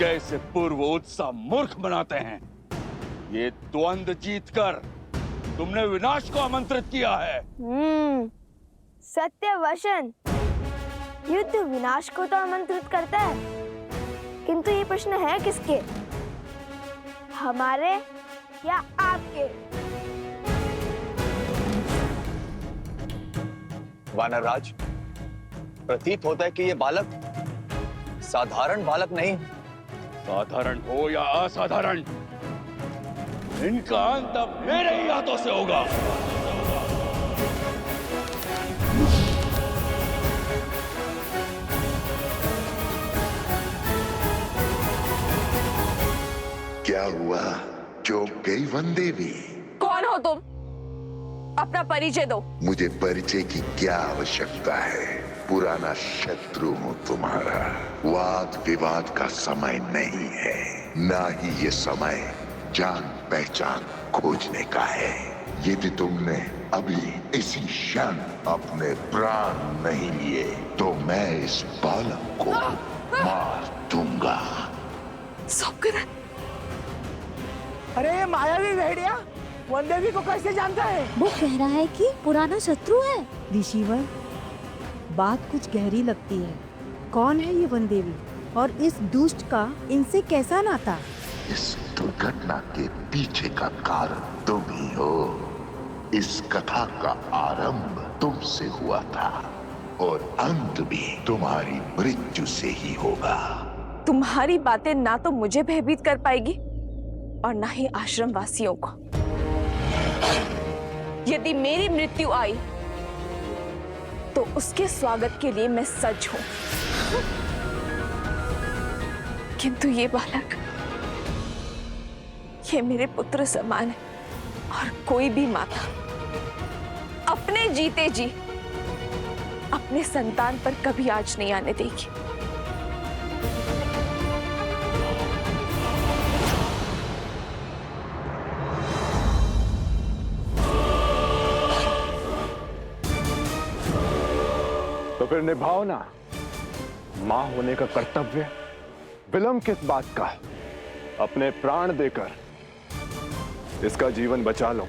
विजय से पूर्व उत्साह मूर्ख बनाते हैं। ये द्वंद्व जीतकर तुमने विनाश को आमंत्रित किया है। सत्य वचन। युद्ध विनाश को तो आमंत्रित करता है, किंतु ये प्रश्न है किसके, हमारे या आपके? वानरराज, प्रतीत होता है कि ये बालक साधारण बालक नहीं। साधारण हो या असाधारण, इनका अंत अब मेरे ही हाथों से होगा। क्या हुआ? चौंक गई वनदेवी? कौन हो तुम? अपना परिचय दो। मुझे परिचय की क्या आवश्यकता है? पुराना शत्रु हूं तुम्हारा। वाद विवाद का समय नहीं है, ना ही ये समय जान पहचान खोजने का है। यदि तुमने अभी इसी क्षण अपने प्राण नहीं लिए तो मैं इस बालक को मार दूंगा। सौंकरन, अरे मायावी भेड़िया वनदेवी को कैसे जानता है? वो कह रहा है कि पुराना शत्रु है। ऋषिवर, बात कुछ गहरी लगती है। कौन है ये वनदेवी और इस दुष्ट का इनसे कैसा नाता? इस दुर्घटना के पीछे का कारण तुम ही हो। इस कथा का आरंभ तुमसे हुआ था और अंत भी तुम्हारी मृत्यु से ही होगा। तुम्हारी बातें ना तो मुझे भयभीत कर पाएगी और ना ही आश्रम वासियों को। यदि मेरी मृत्यु आई तो उसके स्वागत के लिए मैं सज्ज हूं, किंतु ये बालक, ये मेरे पुत्र समान है और कोई भी माता अपने जीते जी अपने संतान पर कभी आँच नहीं आने देगी। तो फिर निभाओ ना मां होने का कर्तव्य। विलंब किस बात का? अपने प्राण देकर इसका जीवन बचा लो।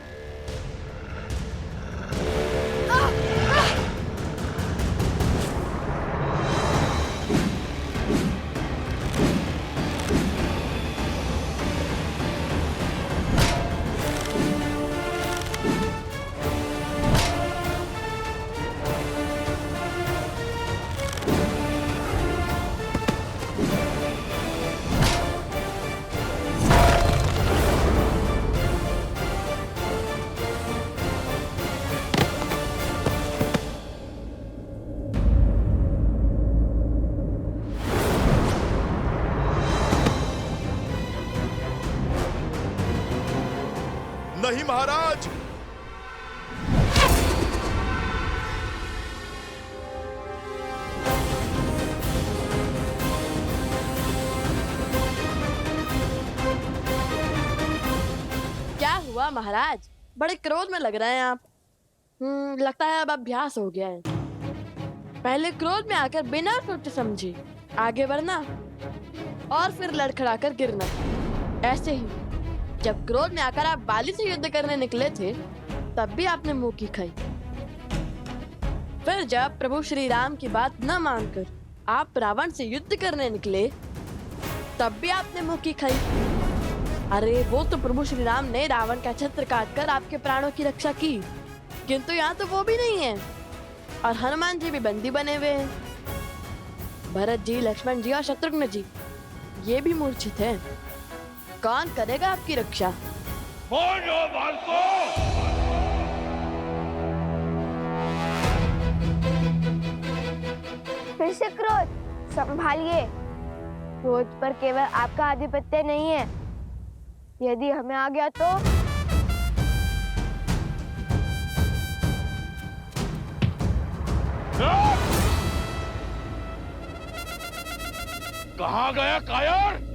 नहीं महाराज। क्या हुआ महाराज? बड़े क्रोध में लग रहे हैं आप। लगता है अब अभ्यास हो गया है। पहले क्रोध में आकर बिना सोचे समझे आगे बढ़ना और फिर लड़खड़ाकर गिरना। ऐसे ही जब क्रोध में आकर आप बाली से युद्ध करने निकले थे तब भी आपने मुंह की खाई। फिर जब प्रभु श्री राम की बात न मानकर आप रावण से युद्ध करने निकले तब भी आपने मुंह की खाई। अरे वो तो प्रभु श्री राम ने रावण का छत्र काटकर आपके प्राणों की रक्षा की, किंतु यहाँ तो वो भी नहीं है और हनुमान जी भी बंदी बने हुए हैं। भरत जी, लक्ष्मण जी और शत्रुघ्न जी ये भी मूर्छित हैं। कौन करेगा आपकी रक्षा? बोलो बालको! फिर से क्रोध संभालिए। क्रोध पर केवल आपका आधिपत्य नहीं है, यदि हमें आ गया तो कहाँ गया कायर?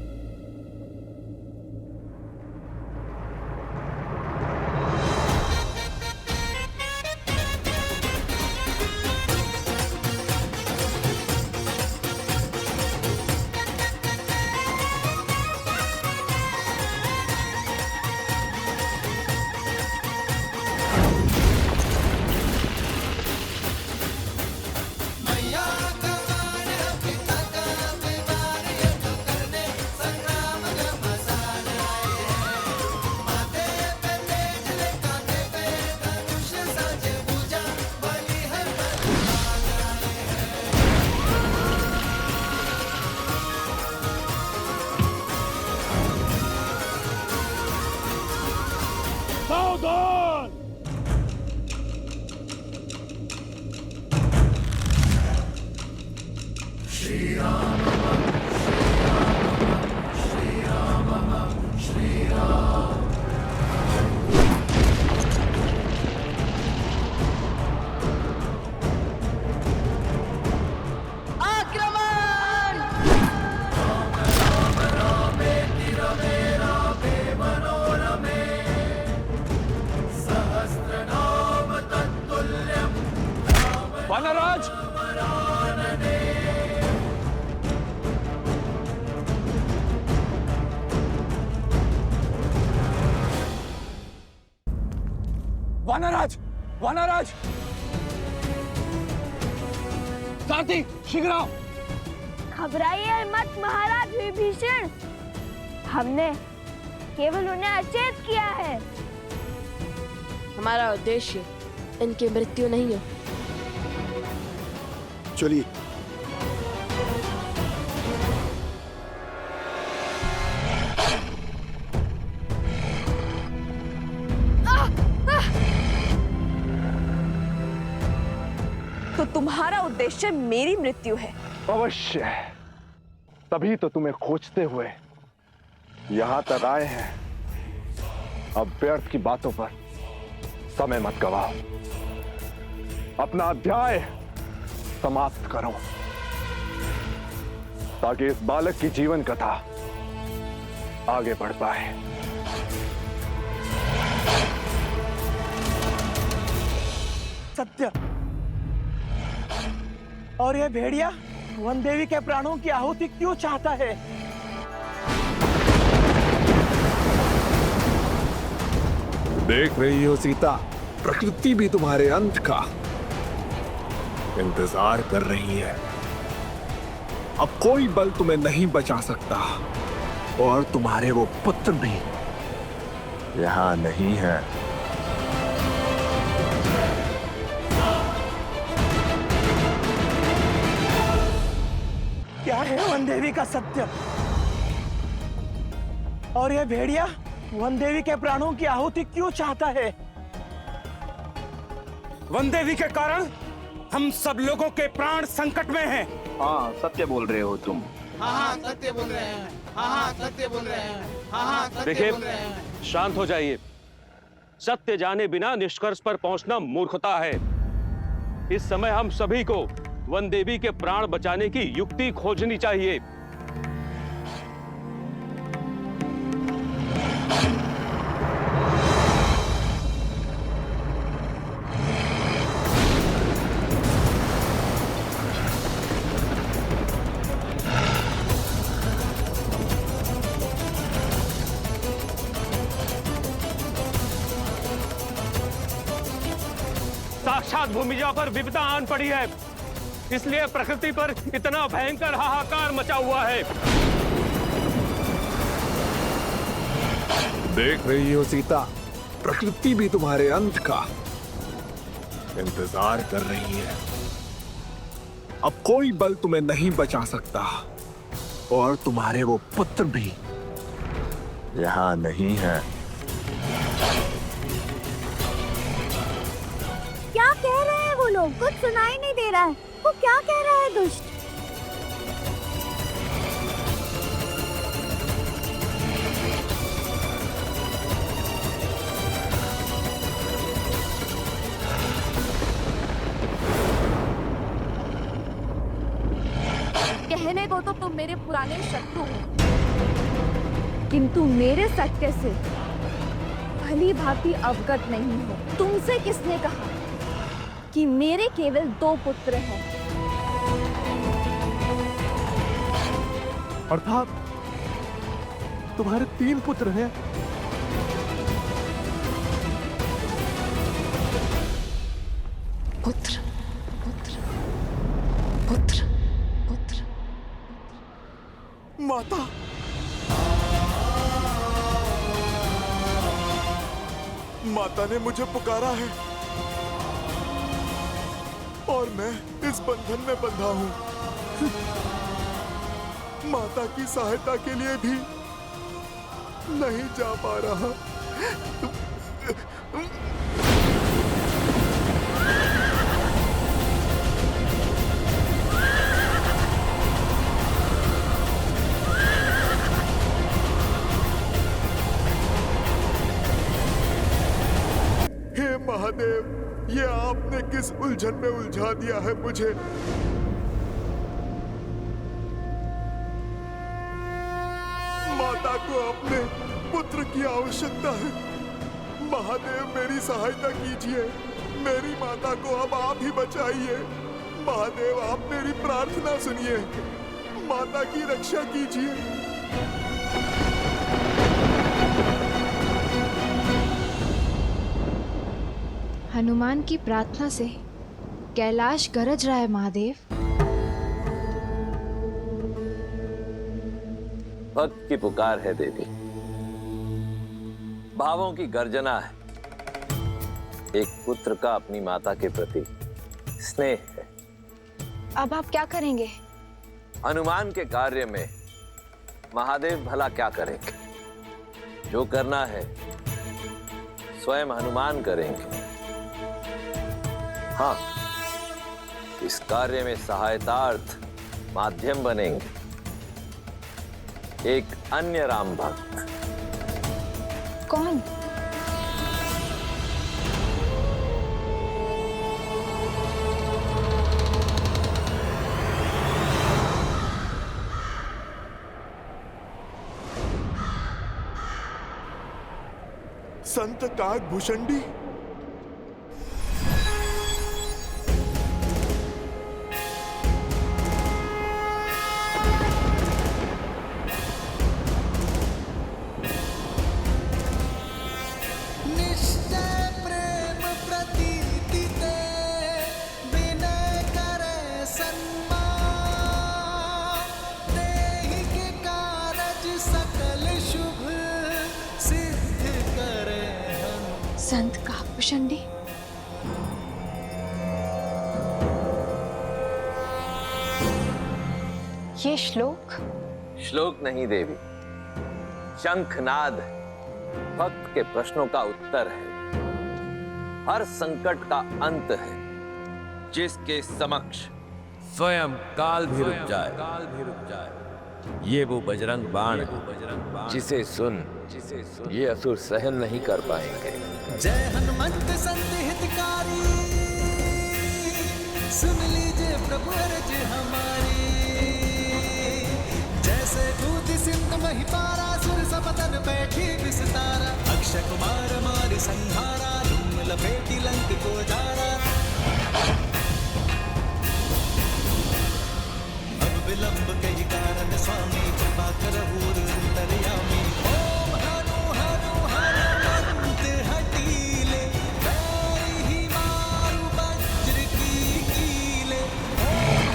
सावधान! वानराज! वानराज! वानराज! सारथी, शीघ्र आओ! घबराइए मत महाराज विभीषण, हमने केवल उन्हें अचेत किया है। हमारा उद्देश्य इनकी मृत्यु नहीं है। चलिए। तो तुम्हारा उद्देश्य मेरी मृत्यु है? अवश्य, तभी तो तुम्हें खोजते हुए यहां तक आए हैं। अब व्यर्थ की बातों पर समय मत गवाओ, अपना अध्याय समाप्त करो ताकि इस बालक की जीवन कथा आगे बढ़ पाए। सत्य। और यह भेड़िया वन देवी के प्राणों की आहुति क्यों चाहता है? देख रही हो सीता, प्रकृति भी तुम्हारे अंत का इंतजार कर रही है। अब कोई बल तुम्हें नहीं बचा सकता और तुम्हारे वो पुत्र भी यहां नहीं है। क्या है वन देवी का सत्य? और यह भेड़िया वन देवी के प्राणों की आहुति क्यों चाहता है? वन देवी के कारण हम सब लोगों के प्राण संकट में हैं। हाँ, सत्य बोल रहे हो तुम। हाँ, सत्य बोल रहे हैं। हाँ, सत्य बोल रहे हैं। हाँ, सत्य बोल रहे हैं। शांत हो जाइए। सत्य जाने बिना निष्कर्ष पर पहुंचना मूर्खता है। इस समय हम सभी को वन देवी के प्राण बचाने की युक्ति खोजनी चाहिए। साक्षात भूमिजा पर विपदा आन पड़ी है, इसलिए प्रकृति पर इतना भयंकर हाहाकार मचा हुआ है। देख रही हो सीता, प्रकृति भी तुम्हारे अंत का इंतजार कर रही है। अब कोई बल तुम्हें नहीं बचा सकता और तुम्हारे वो पुत्र भी यहां नहीं है। क्या कह रहे हैं वो लोग? कुछ सुनाई नहीं दे रहा है। वो क्या कह रहा है दुष्ट? कहने को तो तुम मेरे पुराने शत्रु हो, किंतु मेरे सत्य से भली भांति अवगत नहीं हो। तुमसे किसने कहा कि मेरे केवल 2 पुत्र हैं? अर्थात तुम्हारे 3 पुत्र हैं। पुत्र पुत्र पुत्र पुत्र। माता, माता ने मुझे पुकारा है और मैं इस बंधन में बंधा हूं। माता की सहायता के लिए भी नहीं जा पा रहा। महादेव, ये आपने किस उलझन में उलझा दिया है मुझे। माता को अपने पुत्र की आवश्यकता है। महादेव, मेरी सहायता कीजिए। मेरी माता को अब आप ही बचाइए। महादेव, आप मेरी प्रार्थना सुनिए। माता की रक्षा कीजिए। हनुमान की प्रार्थना से कैलाश गरज रहा है महादेव। भक्त की पुकार है देवी, भावों की गर्जना है। एक पुत्र का अपनी माता के प्रति स्नेह है। अब आप क्या करेंगे? हनुमान के कार्य में महादेव भला क्या करेंगे? जो करना है स्वयं हनुमान करेंगे। हाँ, इस कार्य में सहायतार्थ माध्यम बनेंगे एक अन्य राम भक्त। कौन? संत काकभूषणी। संत काकभूषणी। ये श्लोक नहीं देवी, शंखनाद भक्त के प्रश्नों का उत्तर है। हर संकट का अंत है जिसके समक्ष स्वयं काल भी रुक जाए। ये वो बजरंग बाण है जिसे सुन ये असुर सहन नहीं कर पाएंगे। जय हनुमंत संत हितकारी, सुन लीजिए प्रभु अर्ज हमारी। जैसे दूध सिंधु मही पारा, सुर सपतन बैठी विस्तारा। अक्षय कुमार मारी संहारा, धूम लपेटी लंक को जारा। अब विलंब कही कारण स्वामी, कृपा करहु अंतर्यामी। ओम हनु हनु हनुमंत हटीले, पैर ही मारु वज्र की कीले। ओम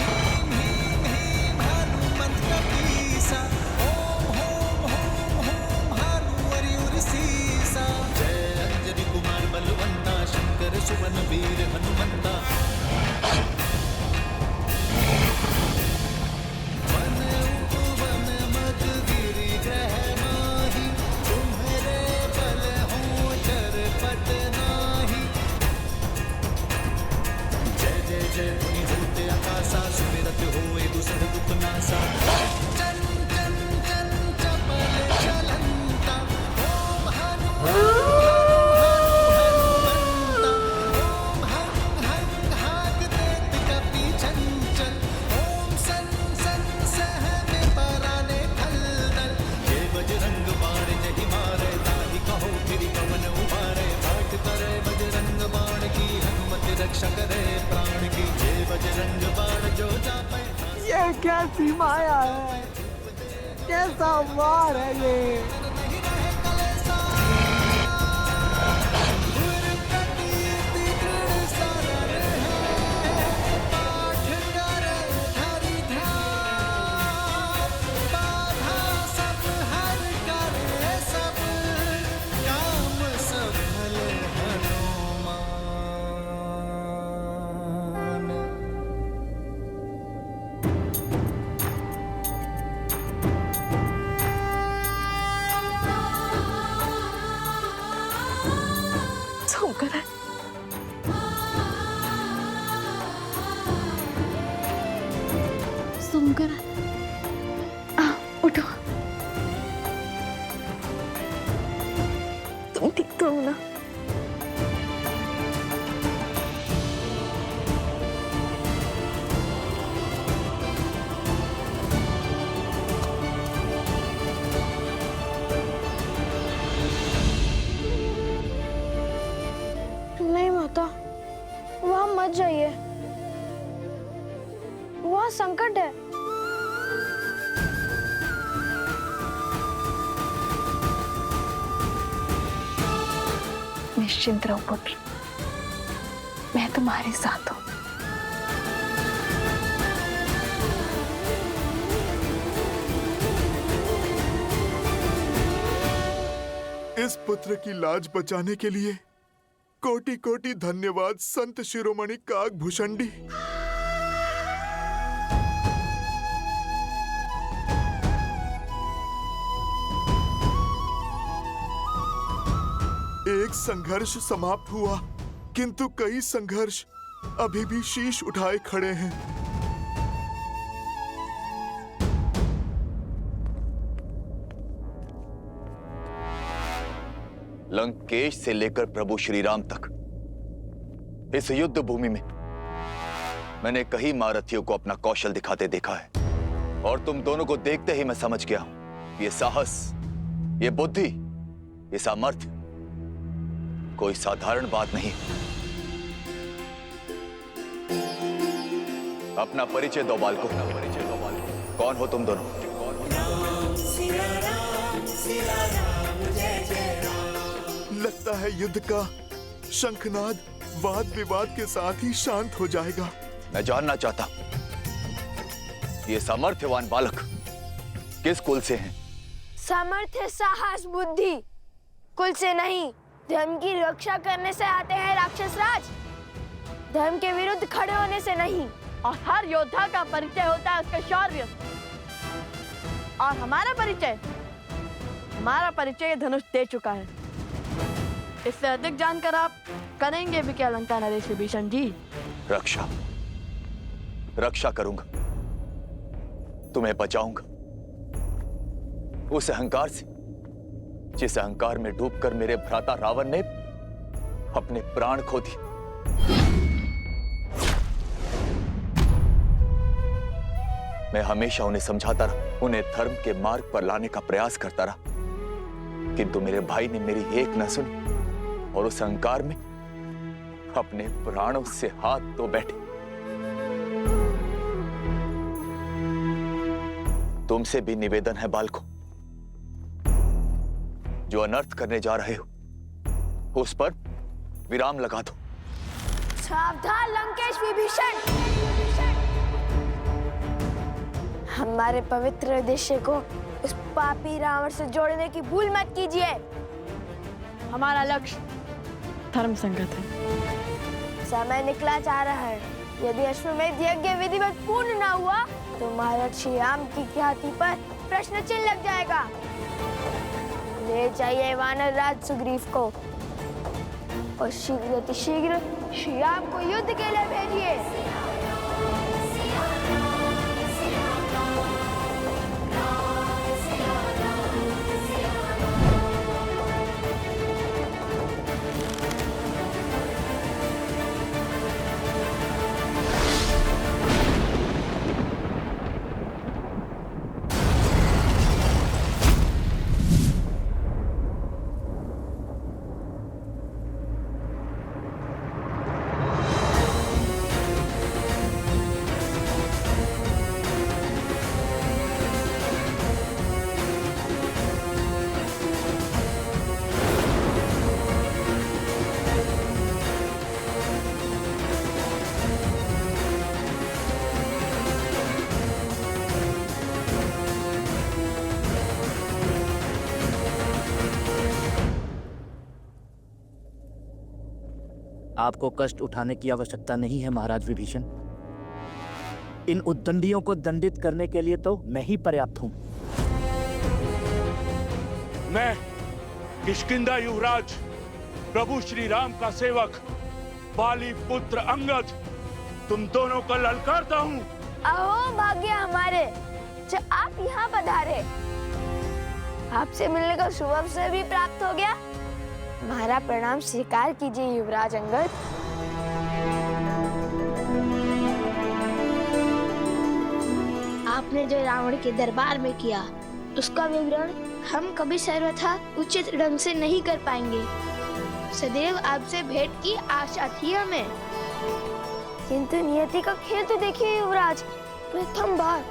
ह्रीं ह्रीं हनुमंत कपीसा, ओम होम होम होम हनु हरिउर सीसा। जय अंजनी कुमार बलवंता, शंकर सुवन वीर हनुमंता। जय मुनि होते आकाशा, सुमिरत होए दुसर दुख नासा। चन चन चन चपल चलंता, ओम हनु हनुमंता। ओम हं हं हाक देत कपि चंचल। ओम सन सन सहमे पराने खलदल। ये बजरंग बाण जहि मारे, ताहि कहो फिरि पवन उबारे। पाठ करे बजरंग बाण की, हनुमत रक्षा करे प्राण की। जय बजरंग बाण जो जापै। ये कैसी माया है, कैसा वार है ये। सुमकर, उठो। तुम ठीक तो हो ना? मत जाइए, वहाँ संकट है। निश्चिंत रहो पुत्र, मैं तुम्हारे साथ हूँ। इस पुत्र की लाज बचाने के लिए कोटि कोटि धन्यवाद संत शिरोमणि काकभूषणी। एक संघर्ष समाप्त हुआ, किंतु कई संघर्ष अभी भी शीश उठाए खड़े हैं। लंकेश से लेकर प्रभु श्री राम तक इस युद्ध भूमि में मैंने कई महारथियों को अपना कौशल दिखाते देखा है, और तुम दोनों को देखते ही मैं समझ गया हूं, ये साहस, ये बुद्धि, ये सामर्थ्य कोई साधारण बात नहीं। अपना परिचय दो बालकों, कौन हो तुम दोनों? लगता है युद्ध का शंखनाद वाद विवाद के साथ ही शांत हो जाएगा। मैं जानना चाहता, ये सामर्थ्यवान बालक किस कुल से हैं? सामर्थ्य, साहस, बुद्धि कुल से नहीं, धर्म की रक्षा करने से आते हैं राक्षस राज। धर्म के विरुद्ध खड़े होने से नहीं। और हर योद्धा का परिचय होता है उसका शौर्य। और हमारा परिचय धनुष दे चुका है। इससे अधिक जानकर आप करेंगे भी क्या लंका नरेश विभीषण जी? रक्षा करूंगा, तुम्हें बचाऊंगा उस अहंकार से जिस अहंकार में डूबकर मेरे भ्राता रावण ने अपने प्राण खो दिए। मैं हमेशा उन्हें समझाता रहा, उन्हें धर्म के मार्ग पर लाने का प्रयास करता रहा, किंतु मेरे भाई ने मेरी एक न सुनी और उस अहंकार में अपने प्राणों से हाथ धो बैठे। तुमसे भी निवेदन है बालकों, जो अनर्थ करने जा रहे हो उस पर विराम लगा दो। सावधान लंकेश विभीषण, हमारे पवित्र उद्देश्य को उस पापी रावण से जोड़ने की भूल मत कीजिए। हमारा लक्ष्य धर्म संगत है। समय निकला जा रहा है। यदि अश्वमेध यज्ञ विधिवत पूर्ण न हुआ तो महाराज श्री राम की ख्याति पर प्रश्न चिन्ह लग जाएगा। ले जाइए वानर राज सुग्रीव को और शीघ्र श्री राम को युद्ध के लिए भेजिए। आपको कष्ट उठाने की आवश्यकता नहीं है महाराज विभीषण। इन उद्दंडियों को दंडित करने के लिए तो मैं ही पर्याप्त हूं। मैं किष्किंधा युवराज प्रभु श्री राम का सेवक बाली पुत्र अंगद तुम दोनों को ललकारता हूँ। अहो भाग्य हमारे जो आप यहाँ पधारे। आपसे मिलने का शुभ अवसर भी प्राप्त हो गया। हमारा प्रणाम स्वीकार कीजिए युवराज अंगद। आपने जो रावण के दरबार में किया उसका विवरण हम कभी सर्वथा उचित ढंग से नहीं कर पाएंगे। सदैव आपसे भेंट की आशा थी हमें। किंतु नियति का खेल तो देखिए युवराज, प्रथम बार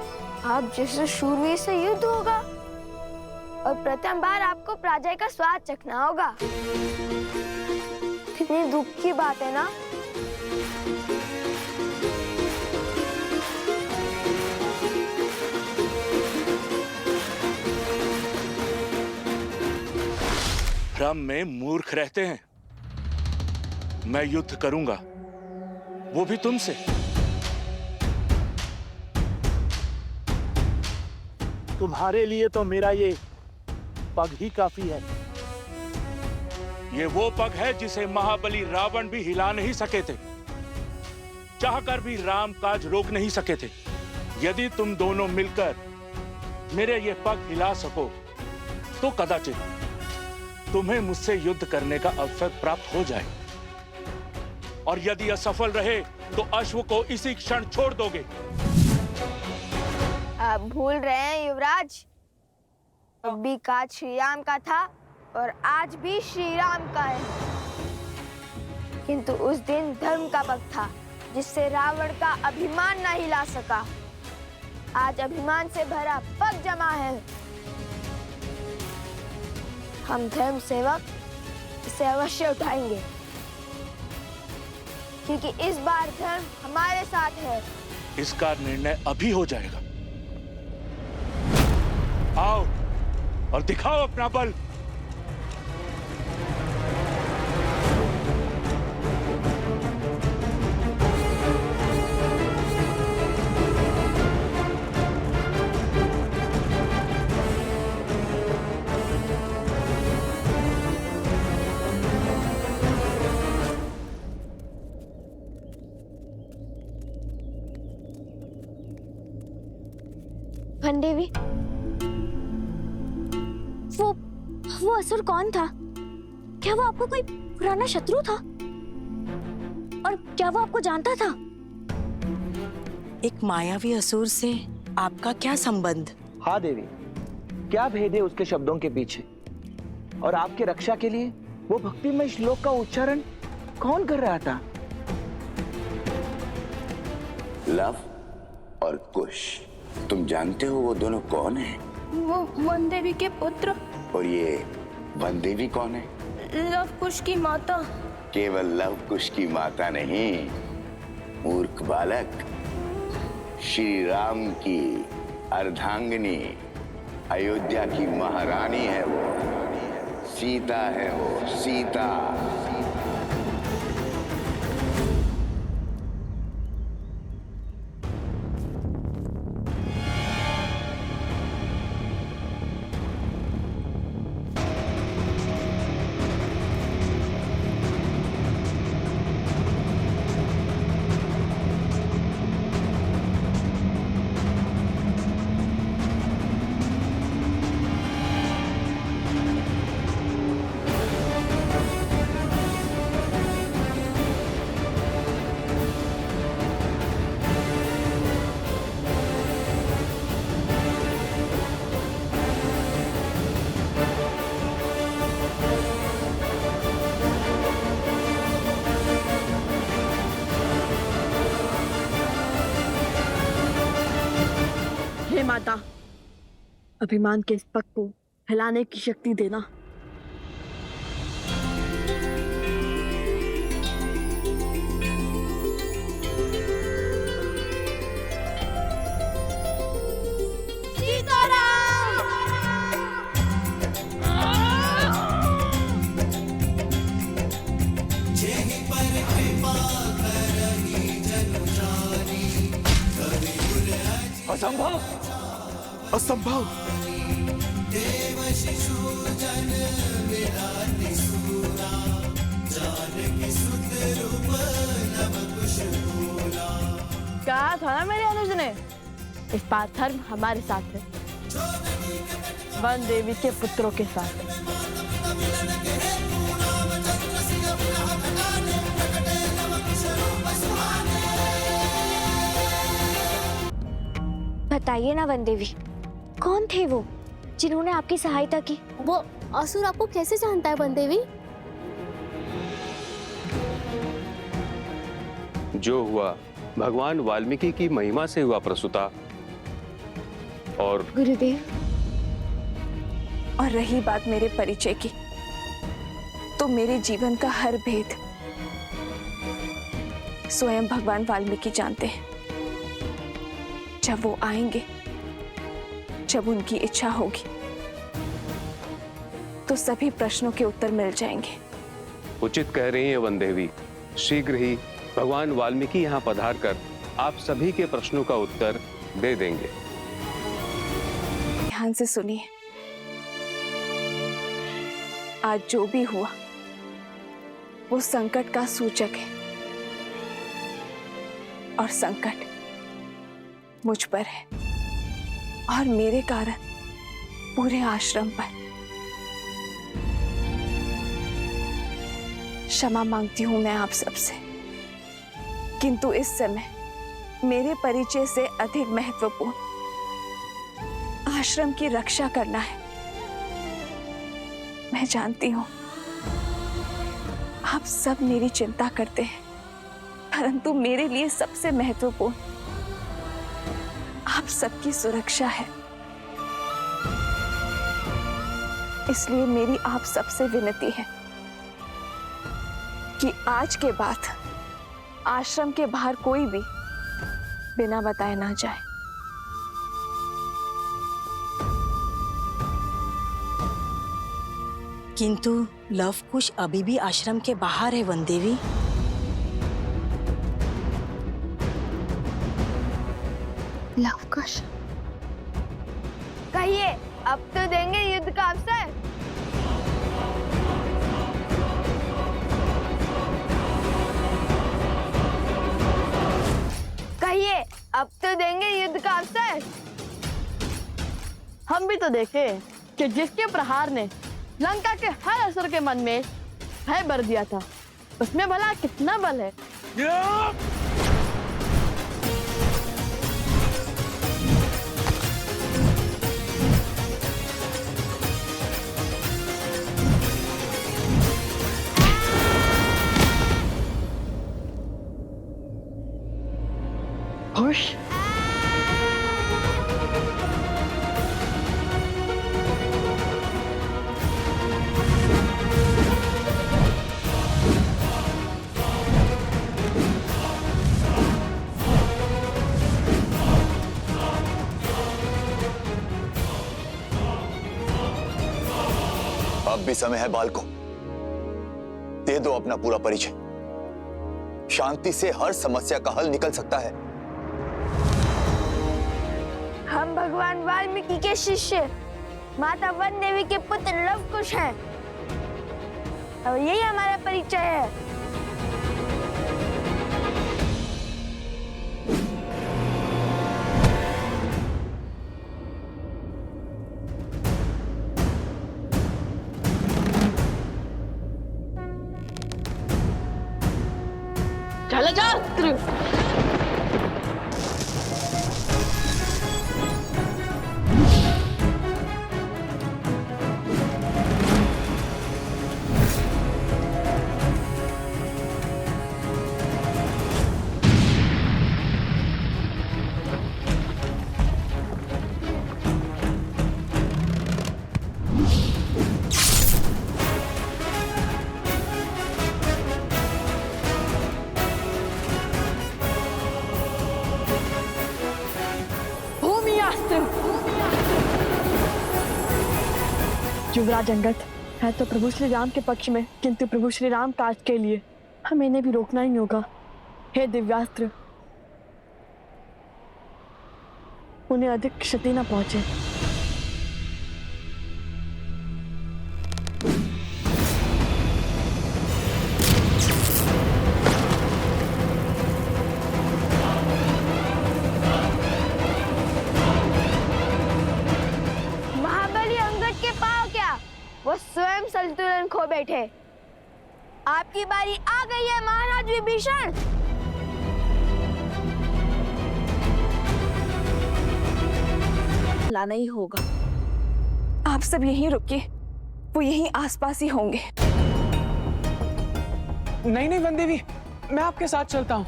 आप जैसे शूरवीर से युद्ध होगा और प्रथम बार आपको पराजय का स्वाद चखना होगा। कितनी दुख की बात है ना। भ्रम में मूर्ख रहते हैं। मैं युद्ध करूंगा, वो भी तुमसे। तुम्हारे लिए तो मेरा ये पग ही काफी है। ये वो पग है जिसे महाबली रावण भी हिला नहीं सके थे, चाहकर भी राम काज रोक नहीं सके थे। यदि तुम दोनों मिलकर मेरे ये पग हिला सको तो कदाचित तुम्हें मुझसे युद्ध करने का अवसर प्राप्त हो जाए, और यदि असफल रहे तो अश्व को इसी क्षण छोड़ दोगे। आप भूल रहे हैं युवराज, अभी काज श्री राम का था और आज भी श्री राम का है। किंतु उस दिन धर्म का पग था जिससे रावण का अभिमान न हिला सका। आज अभिमान से भरा पग जमा है। हम धर्म सेवक इसे अवश्य उठाएंगे, क्योंकि इस बार धर्म हमारे साथ है। इसका निर्णय अभी हो जाएगा। आओ और दिखाओ अपना बल। देवी, वो असुर कौन था? क्या वो आपको कोई पुराना शत्रु था? और क्या वो आपको जानता था? एक मायावी असुर से आपका क्या संबंध? हाँ देवी, क्या भेद है उसके शब्दों के पीछे? और आपके रक्षा के लिए वो भक्तिमय श्लोक का उच्चारण कौन कर रहा था? लव और कुश, तुम जानते हो वो दोनों कौन हैं? वो वन देवी के पुत्र। और ये वन देवी कौन है? लव कुश की माता। केवल लव कुश की माता नहीं, मूर्ख बालक, श्री राम की अर्धांगिनी, अयोध्या की महारानी है वो, सीता है वो, सीता। हे माता, अभिमान के इस पग को हिलाने की शक्ति देना। असंभव, असंभव। देव शिशु जन विराट सूरा, जानकी सुत रूप नव कुश बोला। कहा था ना मेरे अनुज ने, इस बार धर्म हमारे साथ है, वन देवी के पुत्रों के साथ। बताइए ना वन देवी, कौन थे वो जिन्होंने आपकी सहायता की? वो असुर आपको कैसे जानता है वन देवी? जो हुआ भगवान वाल्मीकि की महिमा से हुआ प्रसूता। और गुरुदेव, और रही बात मेरे परिचय की, तो मेरे जीवन का हर भेद स्वयं भगवान वाल्मीकि जानते हैं। जब वो आएंगे, जब उनकी इच्छा होगी, तो सभी प्रश्नों के उत्तर मिल जाएंगे। उचित कह रही हैं वन देवी। शीघ्र ही भगवान वाल्मीकि यहाँ पधार कर आप सभी के प्रश्नों का उत्तर दे देंगे। ध्यान से सुनिए। आज जो भी हुआ वो संकट का सूचक है, और संकट मुझ पर है और मेरे कारण पूरे आश्रम पर। क्षमा मांगती हूं मैं आप सबसे, किंतु इस समय मेरे परिचय से अधिक महत्वपूर्ण आश्रम की रक्षा करना है। मैं जानती हूं आप सब मेरी चिंता करते हैं, परंतु मेरे लिए सबसे महत्वपूर्ण आप सबकी सुरक्षा है। इसलिए मेरी आप सबसे विनती है कि आज के बाद आश्रम के बाहर कोई भी बिना बताए ना जाए। किंतु लव कुश अभी भी आश्रम के बाहर है वन देवी। लव कुश, कहिए, अब तो देंगे युद्ध का अवसर। कहिए, अब तो देंगे युद्ध का अवसर। हम भी तो देखे कि जिसके प्रहार ने लंका के हर असुर के मन में भय भर दिया था, उसमें भला कितना बल है। खुश अब भी समय है बालको, दे दो अपना पूरा परिचय। शांति से हर समस्या का हल निकल सकता है। हम भगवान वाल्मीकि के शिष्य माता वन देवी के पुत्र लव कुश हैं, और यही हमारा परिचय है। चले जाओ। युवराज अंगद है तो प्रभु श्री राम के पक्ष में, किंतु प्रभु श्री राम काज के लिए हमें इन्हें भी रोकना ही होगा। हे दिव्यास्त्र, उन्हें अधिक क्षति न पहुंचे। वो स्वयं संतुलन खो बैठे। आपकी बारी आ गई है महाराज विभीषण। लाना ही होगा। आप सब यहीं रुकिए, वो यहीं आसपास ही होंगे। नहीं नहीं वन देवी, मैं आपके साथ चलता हूँ।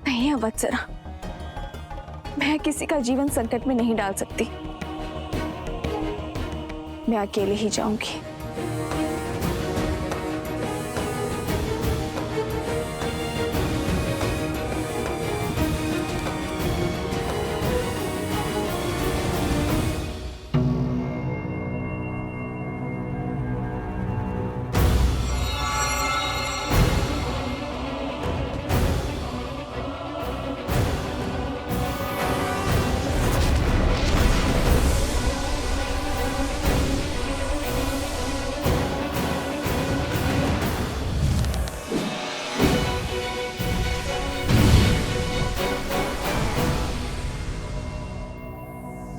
नहीं अवत्सरा, मैं किसी का जीवन संकट में नहीं डाल सकती। मैं अकेले ही जाऊंगी।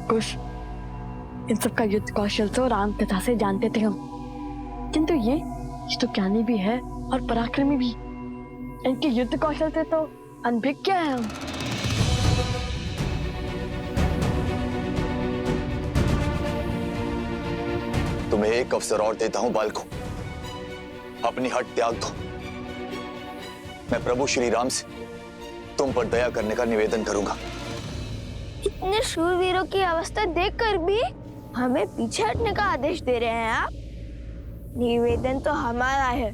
कुश, इन सब का युद्ध कौशल तो राम कथा से जानते थे हम, किंतु ये तो ज्ञानी भी है और पराक्रमी भी। इनके युद्ध कौशल से तो अनभिज्ञ है हम। तुम्हें एक अवसर और देता हूं बालकों, अपनी हट त्याग दो। मैं प्रभु श्री राम से तुम पर दया करने का निवेदन करूंगा। इतने शूरवीरों की अवस्था देखकर भी हमें पीछे हटने का आदेश दे रहे हैं आप? निवेदन तो हमारा है।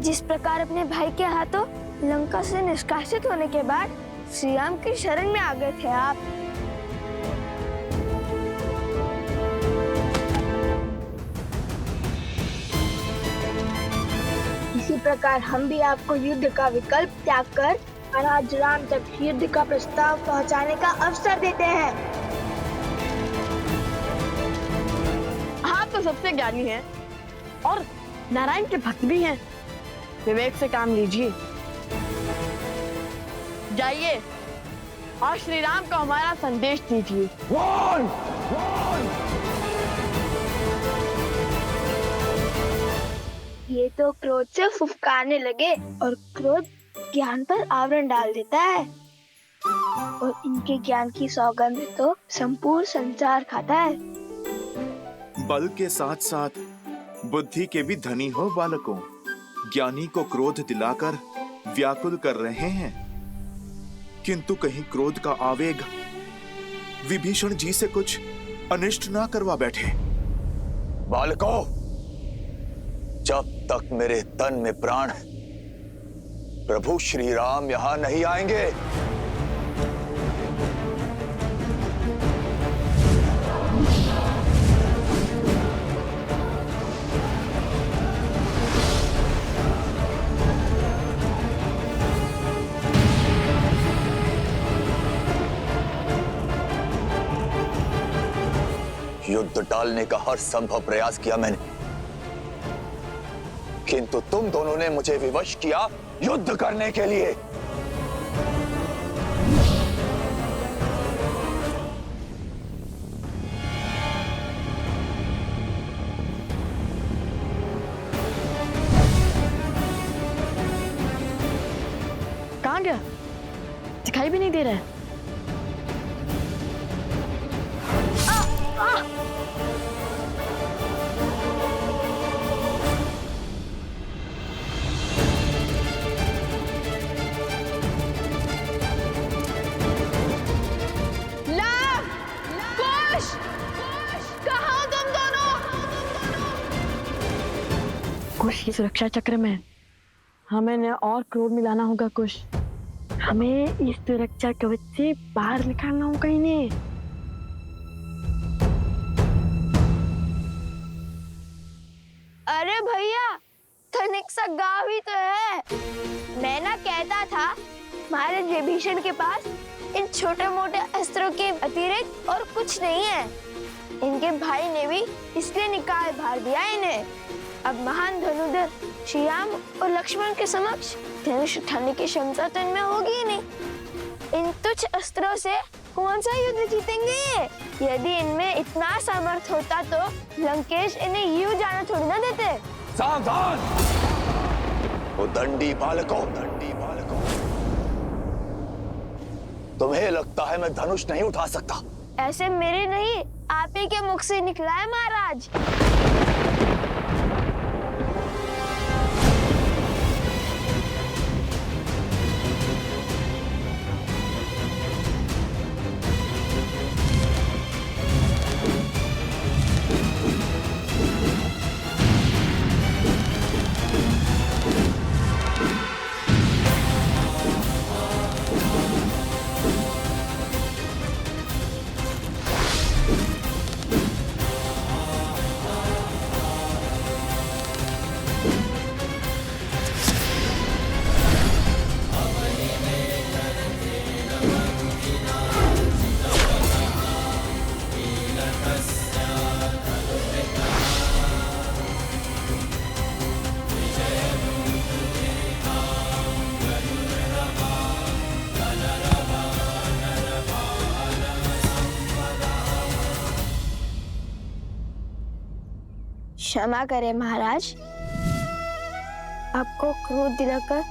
जिस प्रकार अपने भाई के हाथों लंका से निष्कासित होने के बाद श्री राम की शरण में आ गए थे आप, इसी प्रकार हम भी आपको युद्ध का विकल्प त्याग कर महाराज राम तक युद्ध का प्रस्ताव पहुंचाने का अवसर देते हैं। आप तो सबसे ज्ञानी हैं और नारायण के भक्त भी हैं। विवेक से काम लीजिए। जाइए और श्री राम को हमारा संदेश दीजिए। ये तो क्रोध से फुफकारने लगे और क्रोध ज्ञान पर आवरण डाल देता है और इनके ज्ञान की सौगंध तो संपूर्ण संसार खाता है। बल के साथ साथ बुद्धि के भी धनी हो बालकों। ज्ञानी को क्रोध दिलाकर व्याकुल कर रहे हैं, किंतु कहीं क्रोध का आवेग विभीषण जी से कुछ अनिष्ट ना करवा बैठे। बालकों, जब तक मेरे तन में प्राण है प्रभु श्री राम यहां नहीं आएंगे। युद्ध टालने का हर संभव प्रयास किया मैंने, किंतु तुम दोनों ने मुझे विवश किया युद्ध करने के लिए। कहाँ गया? दिखाई भी नहीं दे रहा है। कुश की सुरक्षा चक्र में हमें न और क्रोध मिलाना होगा। कुश, हमें इस सुरक्षा कवच से बाहर निकालना होगा इन्हें। अरे भैया, तनिक सा गाँव ही तो है। मैं ना कहता था महाराज विभीषण के पास इन छोटे मोटे अस्त्रों के अतिरिक्त और कुछ नहीं है। इनके भाई ने भी इसलिए निकाल भार दिया इन्हें। अब महान धनुधर श्री राम और लक्ष्मण के समक्ष धनुष उठाने की क्षमता तो इनमें होगी ही नहीं। इन तुच्छ अस्त्रों से कौन सा युद्ध जीतेंगे? यदि इनमें इतना सामर्थ्य होता तो लंकेश इन्हें यूं जाना थोड़ी ना देते। सावधान! वो दंडी बालकों, तुम्हें लगता है मैं धनुष नहीं उठा सकता? ऐसे मेरे नहीं, आप ही के मुख से निकला है महाराज। क्षमा करें महाराज, आपको क्रोध दिलाकर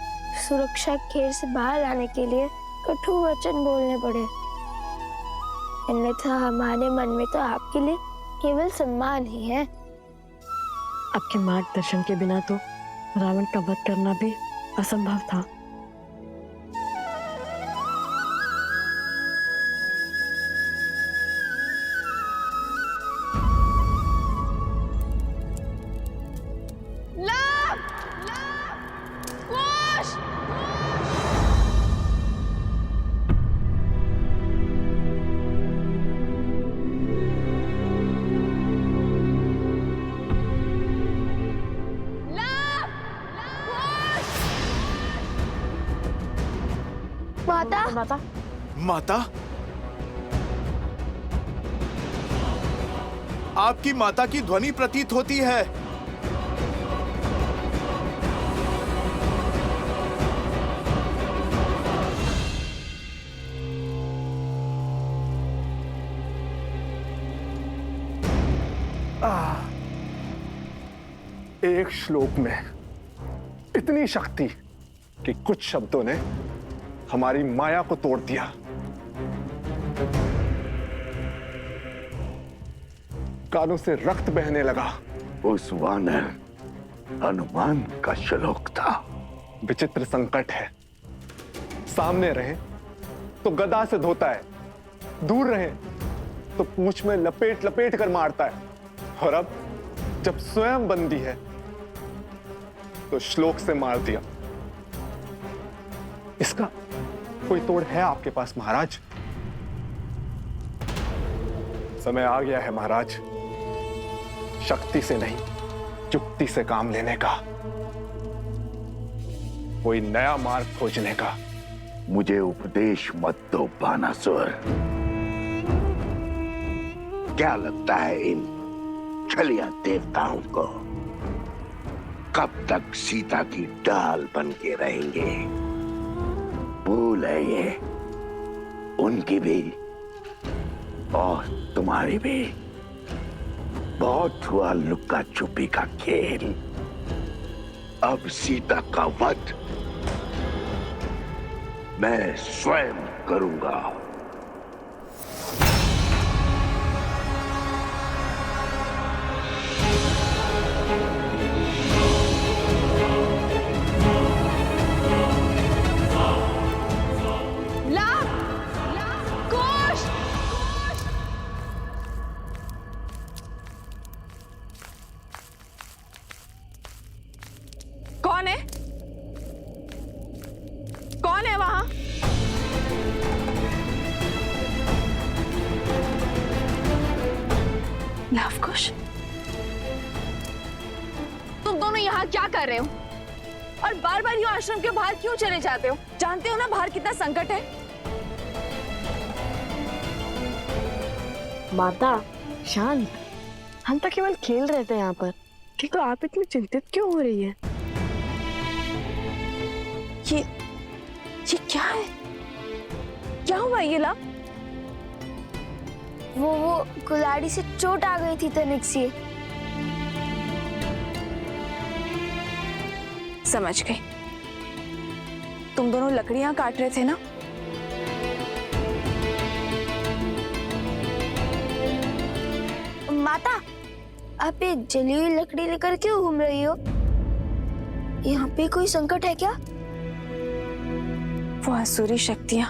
सुरक्षा घेर से बाहर लाने के लिए कठोर वचन बोलने पड़े। अन्यथा हमारे मन में तो आपके लिए केवल सम्मान ही है। आपके मार्गदर्शन के बिना तो रावण का वध करना भी असंभव था। माता, माता? आपकी माता की ध्वनि प्रतीत होती है। एक श्लोक में इतनी शक्ति कि कुछ शब्दों ने हमारी माया को तोड़ दिया। कानों से रक्त बहने लगा। उस वानर हनुमान का श्लोक था। विचित्र संकट है। सामने रहे तो गदा से धोता है, दूर रहे तो पूंछ में लपेट लपेट कर मारता है, और अब जब स्वयं बंदी है तो श्लोक से मार दिया। इसका कोई तोड़ है आपके पास महाराज? समय आ गया है महाराज, शक्ति से नहीं युक्ति से काम लेने का, कोई नया मार्ग खोजने का। मुझे उपदेश मत दो बानासुर। क्या लगता है इन छलिया देवताओं को कब तक सीता की डाल बन के रहेंगे? भूल है ये उनकी भी और तुम्हारी भी। बहुत हुआ लुक्का छुपी का खेल, अब सीता का वध मैं स्वयं करूंगा। कौन है? कौन है वहां? लवकुश, तुम दोनों यहाँ क्या कर रहे हो? और बार बार यूं आश्रम के बाहर क्यों चले जाते हो? जानते हो ना बाहर कितना संकट है। माता शांत, हम तो केवल खेल रहे थे यहाँ पर, तो आप इतनी चिंतित क्यों हो रही है? ये क्या है? क्या हुआ ये ला? वो कुल्हाड़ी से चोट आ गई थी तनिक सी। समझ गई। तुम दोनों लकड़ियां काट रहे थे ना? माता, आप ये जली हुई लकड़ी लेकर क्यों घूम रही हो? यहाँ पे कोई संकट है क्या? वो असुरी शक्तियां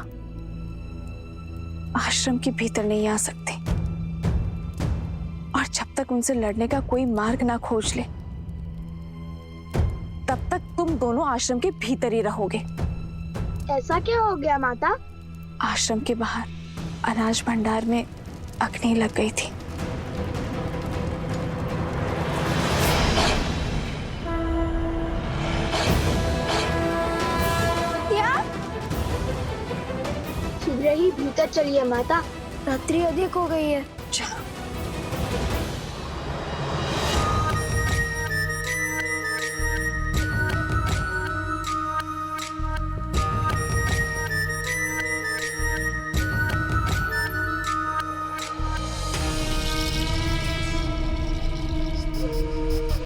आश्रम के भीतर नहीं आ सकती, और जब तक उनसे लड़ने का कोई मार्ग ना खोज ले तब तक तुम दोनों आश्रम के भीतर ही रहोगे। ऐसा क्या हो गया माता? आश्रम के बाहर अनाज भंडार में अग्नि लग गई थी। शीघ्र ही भीतर चलिए माता, रात्रि अधिक हो गई है। चलो।